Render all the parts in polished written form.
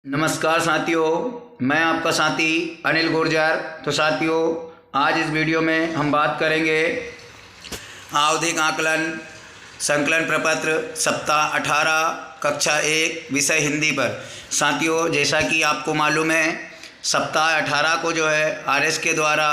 नमस्कार साथियों, मैं आपका साथी अनिल गुर्जर। तो साथियों, आज इस वीडियो में हम बात करेंगे आवधिक आकलन संकलन प्रपत्र सप्ताह 18 कक्षा 1 विषय हिंदी पर। साथियों, जैसा कि आपको मालूम है, सप्ताह 18 को जो है आरएस के द्वारा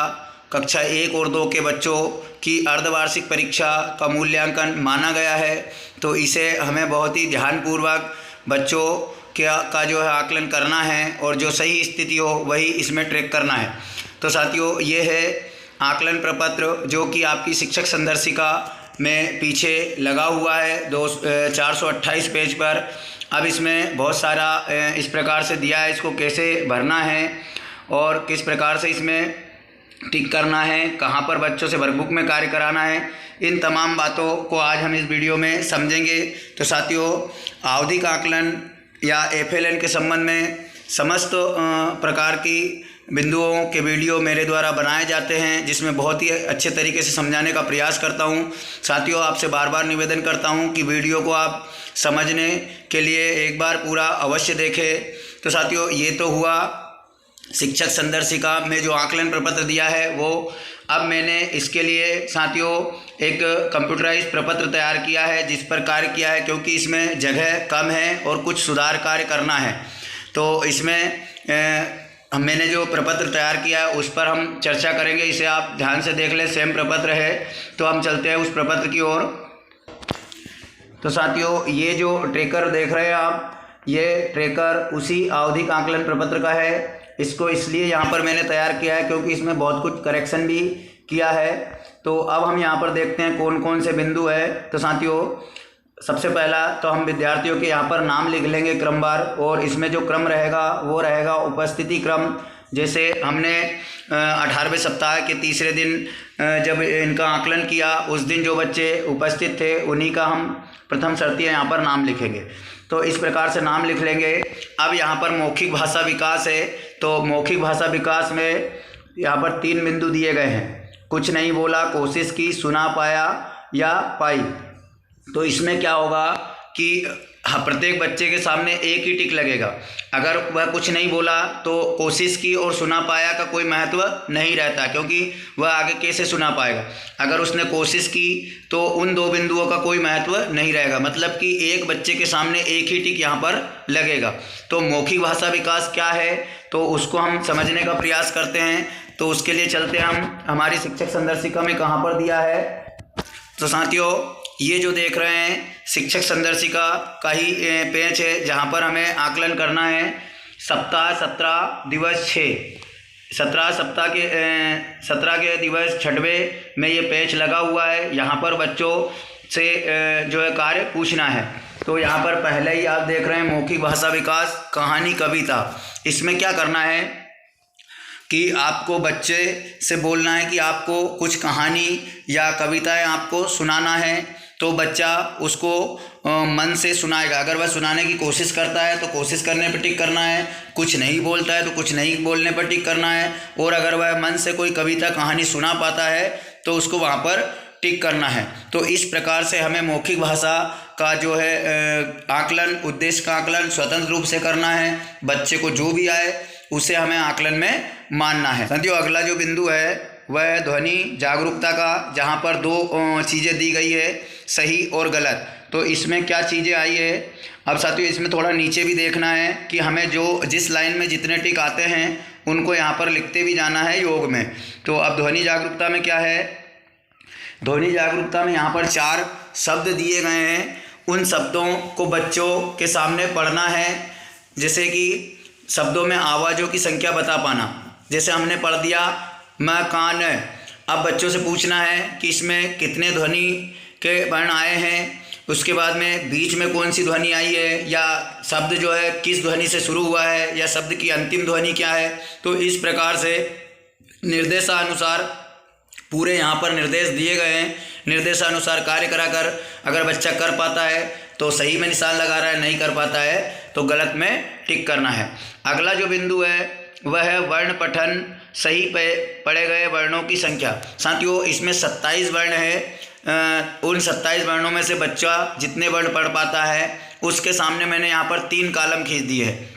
कक्षा 1 और 2 के बच्चों की अर्धवार्षिक परीक्षा का मूल्यांकन माना गया है। तो इसे हमें बहुत ही ध्यानपूर्वक बच्चों का जो है आकलन करना है और जो सही स्थिति हो वही इसमें ट्रैक करना है। तो साथियों, ये है आकलन प्रपत्र जो कि आपकी शिक्षक संदर्शिका में पीछे लगा हुआ है 428 पेज पर। अब इसमें बहुत सारा इस प्रकार से दिया है, इसको कैसे भरना है और किस प्रकार से इसमें टिक करना है, कहाँ पर बच्चों से वर्कबुक में कार्य कराना है, इन तमाम बातों को आज हम इस वीडियो में समझेंगे। तो साथियों, आवधिक आकलन या एफएलएन के संबंध में समस्त प्रकार की बिंदुओं के वीडियो मेरे द्वारा बनाए जाते हैं, जिसमें बहुत ही अच्छे तरीके से समझाने का प्रयास करता हूं। साथियों, आपसे बार बार निवेदन करता हूं कि वीडियो को आप समझने के लिए एक बार पूरा अवश्य देखें। तो साथियों, ये तो हुआ शिक्षक संदर्शिका में जो आकलन प्रपत्र दिया है वो। अब मैंने इसके लिए साथियों एक कंप्यूटराइज प्रपत्र तैयार किया है, जिस पर कार्य किया है, क्योंकि इसमें जगह कम है और कुछ सुधार कार्य करना है। तो इसमें मैंने जो प्रपत्र तैयार किया है उस पर हम चर्चा करेंगे। इसे आप ध्यान से देख लें, सेम प्रपत्र है। तो हम चलते हैं उस प्रपत्र की ओर। तो साथियों, ये जो ट्रेकर देख रहे हैं आप, ये ट्रेकर उसी आवधिक आकलन प्रपत्र का है। इसको इसलिए यहाँ पर मैंने तैयार किया है क्योंकि इसमें बहुत कुछ करेक्शन भी किया है। तो अब हम यहाँ पर देखते हैं कौन कौन से बिंदु है। तो साथियों, सबसे पहला तो हम विद्यार्थियों के यहाँ पर नाम लिख लेंगे क्रमवार, और इसमें जो क्रम रहेगा वो रहेगा उपस्थिति क्रम। जैसे हमने 18वें सप्ताह के तीसरे दिन जब इनका आकलन किया, उस दिन जो बच्चे उपस्थित थे उन्हीं का हम प्रथम शर्तीय यहाँ पर नाम लिखेंगे। तो इस प्रकार से नाम लिख लेंगे। अब यहाँ पर मौखिक भाषा विकास है। तो मौखिक भाषा विकास में यहाँ पर 3 बिंदु दिए गए हैं। कुछ नहीं बोला, कोशिश की, सुना, पाया या पाई। तो इसमें क्या होगा कि प्रत्येक बच्चे के सामने एक ही टिक लगेगा। अगर वह कुछ नहीं बोला तो कोशिश की और सुना पाया का कोई महत्व नहीं रहता, क्योंकि वह आगे कैसे सुना पाएगा। अगर उसने कोशिश की तो उन 2 बिंदुओं का कोई महत्व नहीं रहेगा, मतलब कि एक बच्चे के सामने एक ही टिक यहाँ पर लगेगा। तो मौखिक भाषा विकास क्या है, तो उसको हम समझने का प्रयास करते हैं। तो उसके लिए चलते हैं हम हमारी शिक्षक संदर्शिका में कहाँ पर दिया है। तो साथियों, ये जो देख रहे हैं शिक्षक संदर्शिका का ही पेज है, जहाँ पर हमें आकलन करना है। सप्ताह 17 दिवस 6 17 के दिवस 6वें में ये पेज लगा हुआ है। यहाँ पर बच्चों से जो है कार्य पूछना है। तो यहाँ पर पहले ही आप देख रहे हैं मौखिक भाषा विकास, कहानी, कविता। इसमें क्या करना है कि आपको बच्चे से बोलना है कि आपको कुछ कहानी या कविताएं आपको सुनाना है। तो बच्चा उसको मन से सुनाएगा। अगर वह सुनाने की कोशिश करता है तो कोशिश करने पर टिक करना है, कुछ नहीं बोलता है तो कुछ नहीं बोलने पर टिक करना है, और अगर वह मन से कोई कविता कहानी सुना पाता है तो उसको वहाँ पर टिक करना है। तो इस प्रकार से हमें मौखिक भाषा का जो है आकलन, उद्देश्य का आकलन स्वतंत्र रूप से करना है। बच्चे को जो भी आए उसे हमें आकलन में मानना है। साथियों, अगला जो बिंदु है वह ध्वनि जागरूकता का, जहाँ पर 2 चीज़ें दी गई है, सही और गलत। तो इसमें क्या चीज़ें आई है। अब साथियों, इसमें थोड़ा नीचे भी देखना है कि हमें जिस लाइन में जितने टिक आते हैं उनको यहाँ पर लिखते भी जाना है योग में। तो अब ध्वनि जागरूकता में क्या है, ध्वनि जागरूकता में यहाँ पर 4 शब्द दिए गए हैं। उन शब्दों को बच्चों के सामने पढ़ना है। जैसे कि शब्दों में आवाज़ों की संख्या बता पाना। जैसे हमने पढ़ दिया म, कान। अब बच्चों से पूछना है कि इसमें कितने ध्वनि के वर्ण आए हैं, उसके बाद में बीच में कौन सी ध्वनि आई है, या शब्द जो है किस ध्वनि से शुरू हुआ है, या शब्द की अंतिम ध्वनि क्या है। तो इस प्रकार से निर्देशानुसार पूरे यहाँ पर निर्देश दिए गए हैं। निर्देशानुसार कार्य कराकर अगर बच्चा कर पाता है तो सही में निशान लगा रहा है, नहीं कर पाता है तो गलत में टिक करना है। अगला जो बिंदु है वह है वर्ण पठन, सही पढ़े गए वर्णों की संख्या। साथियों, इसमें 27 वर्ण है। उन 27 वर्णों में से बच्चा जितने वर्ण पढ़ पाता है उसके सामने मैंने यहाँ पर 3 कॉलम खींच दिए हैं।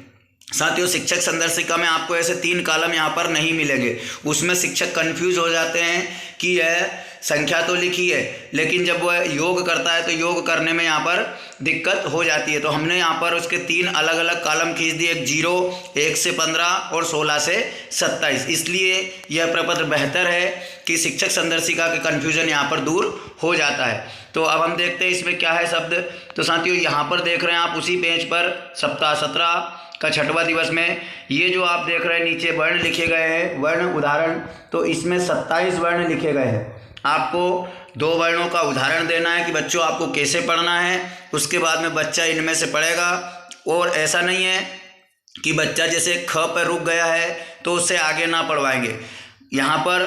साथियों शिक्षक संदर्शिका में आपको ऐसे 3 कॉलम यहाँ पर नहीं मिलेंगे। उसमें शिक्षक कंफ्यूज हो जाते हैं कि यह संख्या तो लिखी है, लेकिन जब वह योग करता है तो योग करने में यहाँ पर दिक्कत हो जाती है। तो हमने यहाँ पर उसके 3 अलग अलग कॉलम खींच दिए, 0, 1 से 15 और 16 से 27। इसलिए यह प्रपत्र बेहतर है कि शिक्षक संदर्शिका के कन्फ्यूजन यहाँ पर दूर हो जाता है। तो अब हम देखते हैं इसमें क्या है शब्द। तो साथियों यहाँ पर देख रहे हैं आप उसी पेज पर सप्ताह 17 का 6वां दिवस में ये जो आप देख रहे हैं नीचे वर्ण लिखे गए हैं, वर्ण उदाहरण। तो इसमें 27 वर्ण लिखे गए हैं। आपको 2 वर्णों का उदाहरण देना है कि बच्चों आपको कैसे पढ़ना है, उसके बाद में बच्चा इनमें से पढ़ेगा। और ऐसा नहीं है कि बच्चा जैसे ख पर रुक गया है तो उससे आगे ना पढ़वाएंगे। यहाँ पर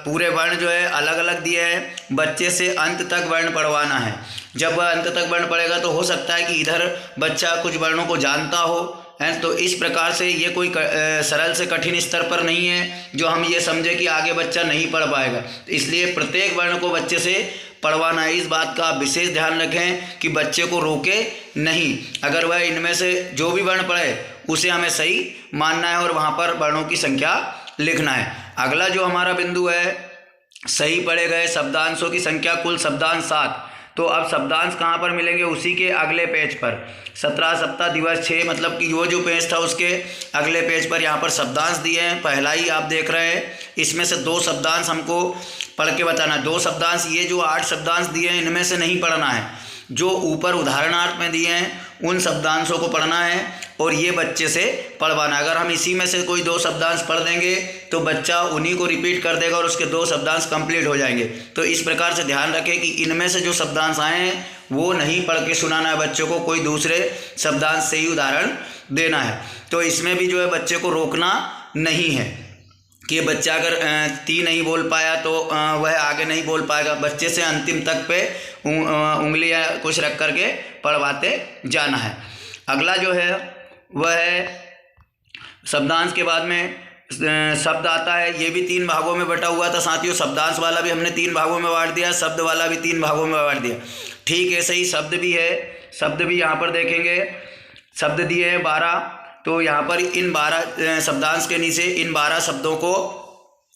पूरे वर्ण जो है अलग अलग दिए हैं, बच्चे से अंत तक वर्ण पढ़वाना है। जब वह अंत तक वर्ण पढ़ेगा तो हो सकता है कि इधर बच्चा कुछ वर्णों को जानता हो है। तो इस प्रकार से ये कोई सरल से कठिन स्तर पर नहीं है जो हम ये समझे कि आगे बच्चा नहीं पढ़ पाएगा। इसलिए प्रत्येक वर्ण को बच्चे से पढ़वाना है। इस बात का विशेष ध्यान रखें कि बच्चे को रोके नहीं। अगर वह इनमें से जो भी वर्ण पढ़े उसे हमें सही मानना है और वहाँ पर वर्णों की संख्या लिखना है। अगला जो हमारा बिंदु है, सही पढ़े गए शब्दांशों की संख्या, कुल शब्दांश 7। तो अब शब्दांश कहाँ पर मिलेंगे, उसी के अगले पेज पर 17 सप्ताह दिवस 6, मतलब कि वो जो पेज था उसके अगले पेज पर यहाँ पर शब्दांश दिए हैं। पहला ही आप देख रहे हैं, इसमें से 2 शब्दांश हमको पढ़ के बताना है। 2 शब्दांश, ये जो 8 शब्दांश दिए हैं इनमें से नहीं पढ़ना है। जो ऊपर उदाहरणार्थ में दिए हैं उन शब्दांशों को पढ़ना है और ये बच्चे से पढ़वाना। अगर हम इसी में से कोई 2 शब्दांश पढ़ देंगे तो बच्चा उन्हीं को रिपीट कर देगा और उसके 2 शब्दांश कंप्लीट हो जाएंगे। तो इस प्रकार से ध्यान रखें कि इनमें से जो शब्दांश आए हैं वो नहीं पढ़ के सुनाना है बच्चों को, कोई दूसरे शब्दांश से ही उदाहरण देना है। तो इसमें भी जो है बच्चे को रोकना नहीं है कि ये बच्चा अगर 3 नहीं बोल पाया तो वह आगे नहीं बोल पाएगा। बच्चे से अंतिम तक पे उंगलियां कुछ रख करके पढ़वाते जाना है। अगला जो है वह है शब्दांश के बाद में शब्द आता है। ये भी 3 भागों में बटा हुआ था साथियों। शब्दांश वाला भी हमने 3 भागों में बांट दिया, शब्द वाला भी 3 भागों में बांट दिया। ठीक ऐसे ही शब्द भी है। शब्द भी यहाँ पर देखेंगे, शब्द दिए हैं 12। तो यहाँ पर इन 12 शब्दांश के नीचे इन 12 शब्दों को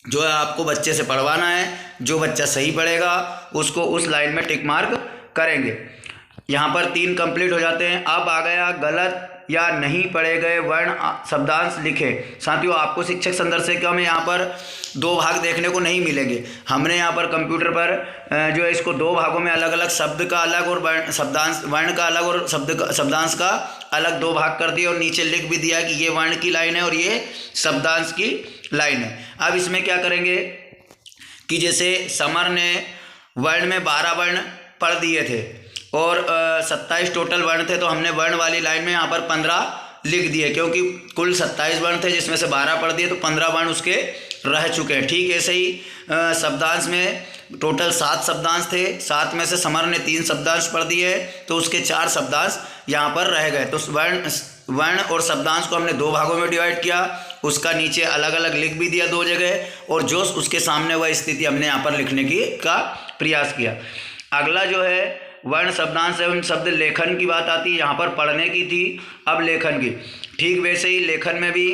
जो है आपको बच्चे से पढ़वाना है। जो बच्चा सही पढ़ेगा उसको उस लाइन में टिक मार्क करेंगे। यहाँ पर 3 कंप्लीट हो जाते हैं। अब आ गया गलत या नहीं पढ़े गए वर्ण शब्दांश लिखे। साथियों आपको शिक्षक संदर्शिका में यहाँ पर 2 भाग देखने को नहीं मिलेंगे। हमने यहाँ पर कंप्यूटर पर जो है इसको 2 भागों में अलग अलग शब्द का अलग और वर्ण का अलग और शब्दांश का अलग 2 भाग कर दिए और नीचे लिख भी दिया कि ये वर्ण की लाइन है और ये शब्दांश की लाइन है। अब इसमें क्या करेंगे कि जैसे समर ने वर्ण में 12 वर्ण पढ़ दिए थे और 27 टोटल वर्ण थे, तो हमने वर्ण वाली लाइन में यहाँ पर 15 लिख दिए, क्योंकि कुल 27 वर्ण थे जिसमें से 12 पढ़ दिए तो 15 वर्ण उसके रह चुके हैं। ठीक ऐसे ही शब्दांश में टोटल 7 शब्दांश थे, 7 में से समर ने 3 शब्दांश पढ़ दिए तो उसके 4 शब्दांश यहाँ पर रह गए। तो वर्ण और शब्दांश को हमने 2 भागों में डिवाइड किया, उसका नीचे अलग अलग लिख भी दिया 2 जगह, और जो उसके सामने वह स्थिति हमने यहाँ पर लिखने का प्रयास किया। अगला जो है वर्ण शब्दांश एवं शब्द लेखन की बात आती है। यहाँ पर पढ़ने की थी, अब लेखन की। ठीक वैसे ही लेखन में भी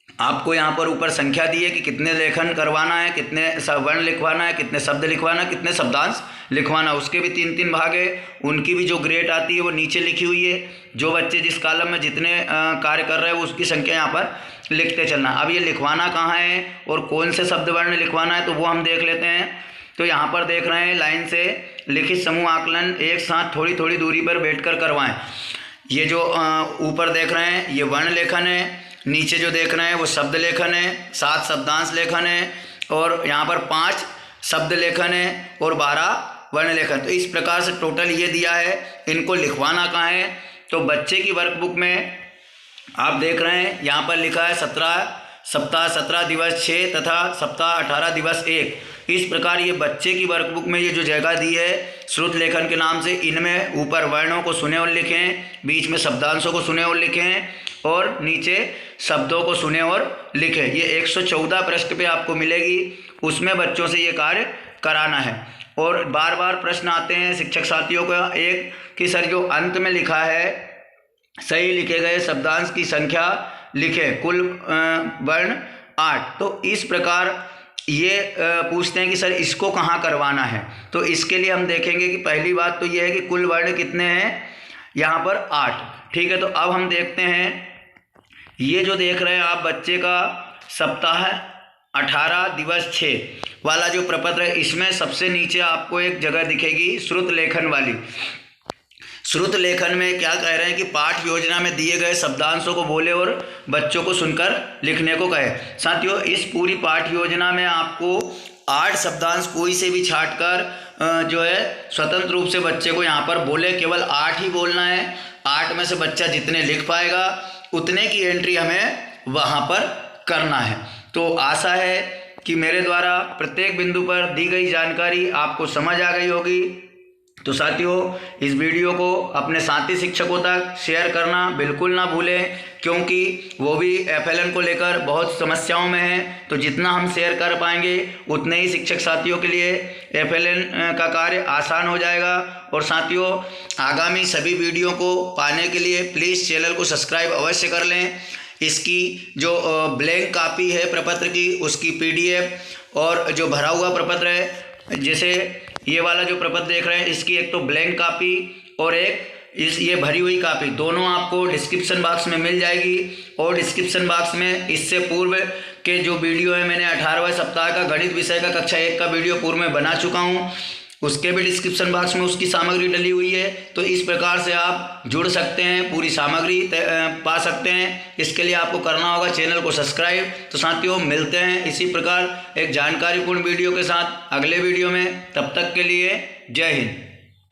आपको यहाँ पर ऊपर संख्या दी है कि कितने लेखन करवाना है, कितने वर्ण लिखवाना है, कितने शब्द लिखवाना है, कितने शब्दांश लिखवाना। उसके भी 3-3 भाग है। उनकी भी जो ग्रेड आती है वो नीचे लिखी हुई है। जो बच्चे जिस कॉलम में जितने कार्य कर रहे हैं उसकी संख्या यहाँ पर लिखते चलना। अब ये लिखवाना कहाँ है और कौन से शब्द वर्ण लिखवाना है तो वो हम देख लेते हैं। तो यहाँ पर देख रहे हैं लाइन से लिखित समूह आकलन एक साथ थोड़ी थोड़ी दूरी पर बैठकर करवाएं। ये जो ऊपर देख रहे हैं ये वर्ण लेखन है, नीचे जो देख रहे हैं वो शब्द लेखन है, 7 शब्दांश लेखन है और यहाँ पर 5 शब्द लेखन है और 12 वर्ण लेखन। तो इस प्रकार से टोटल ये दिया है। इनको लिखवाना कहाँ है तो बच्चे की वर्कबुक में आप देख रहे हैं यहाँ पर लिखा है सप्ताह 17 दिवस 6 तथा सप्ताह 18 दिवस 1। इस प्रकार ये बच्चे की वर्कबुक में ये जो जगह दी है श्रुत लेखन के नाम से, इनमें ऊपर वर्णों को सुने और लिखें, बीच में शब्दांशों को सुने और लिखें और नीचे शब्दों को सुने और लिखें। ये 114 पृष्ठ पे आपको मिलेगी, उसमें बच्चों से ये कार्य कराना है। और बार बार प्रश्न आते हैं शिक्षक साथियों का एक कि सर जो अंत में लिखा है सही लिखे गए शब्दांश की संख्या लिखें। कुल वर्ण 8। तो इस प्रकार ये पूछते हैं कि सर इसको कहाँ करवाना है। तो इसके लिए हम देखेंगे कि पहली बात तो ये है कि कुल वर्ण कितने हैं, यहाँ पर 8। ठीक है, तो अब हम देखते हैं, ये जो देख रहे हैं आप बच्चे का सप्ताह 18 दिवस 6 वाला जो प्रपत्र है, इसमें सबसे नीचे आपको एक जगह दिखेगी श्रुत लेखन वाली। श्रुत लेखन में क्या कह रहे हैं कि पाठ योजना में दिए गए शब्दांशों को बोले और बच्चों को सुनकर लिखने को कहे। साथियों, इस पूरी पाठ योजना में आपको 8 शब्दांश कोई से भी छांटकर जो है स्वतंत्र रूप से बच्चे को यहाँ पर बोले। केवल 8 ही बोलना है। 8 में से बच्चा जितने लिख पाएगा उतने की एंट्री हमें वहाँ पर करना है। तो आशा है कि मेरे द्वारा प्रत्येक बिंदु पर दी गई जानकारी आपको समझ आ गई होगी। तो साथियों, इस वीडियो को अपने साथी शिक्षकों तक शेयर करना बिल्कुल ना भूलें, क्योंकि वो भी FLN को लेकर बहुत समस्याओं में हैं। तो जितना हम शेयर कर पाएंगे उतने ही शिक्षक साथियों के लिए FLN का कार्य आसान हो जाएगा। और साथियों, आगामी सभी वीडियो को पाने के लिए प्लीज़ चैनल को सब्सक्राइब अवश्य कर लें। इसकी जो ब्लैंक कापी है प्रपत्र की, उसकी PDF और जो भरा हुआ प्रपत्र है, जैसे ये वाला जो प्रपत्र देख रहे हैं, इसकी एक तो ब्लैंक कापी और एक ये भरी हुई कापी, दोनों आपको डिस्क्रिप्शन बॉक्स में मिल जाएगी। और डिस्क्रिप्शन बॉक्स में इससे पूर्व के जो वीडियो है, मैंने 18वें सप्ताह का गणित विषय का कक्षा 1 का वीडियो पूर्व में बना चुका हूँ, उसके भी डिस्क्रिप्शन बॉक्स में उसकी सामग्री डली हुई है। तो इस प्रकार से आप जुड़ सकते हैं, पूरी सामग्री पा सकते हैं। इसके लिए आपको करना होगा चैनल को सब्सक्राइब। तो साथियों, मिलते हैं इसी प्रकार एक जानकारीपूर्ण वीडियो के साथ अगले वीडियो में। तब तक के लिए जय हिंद।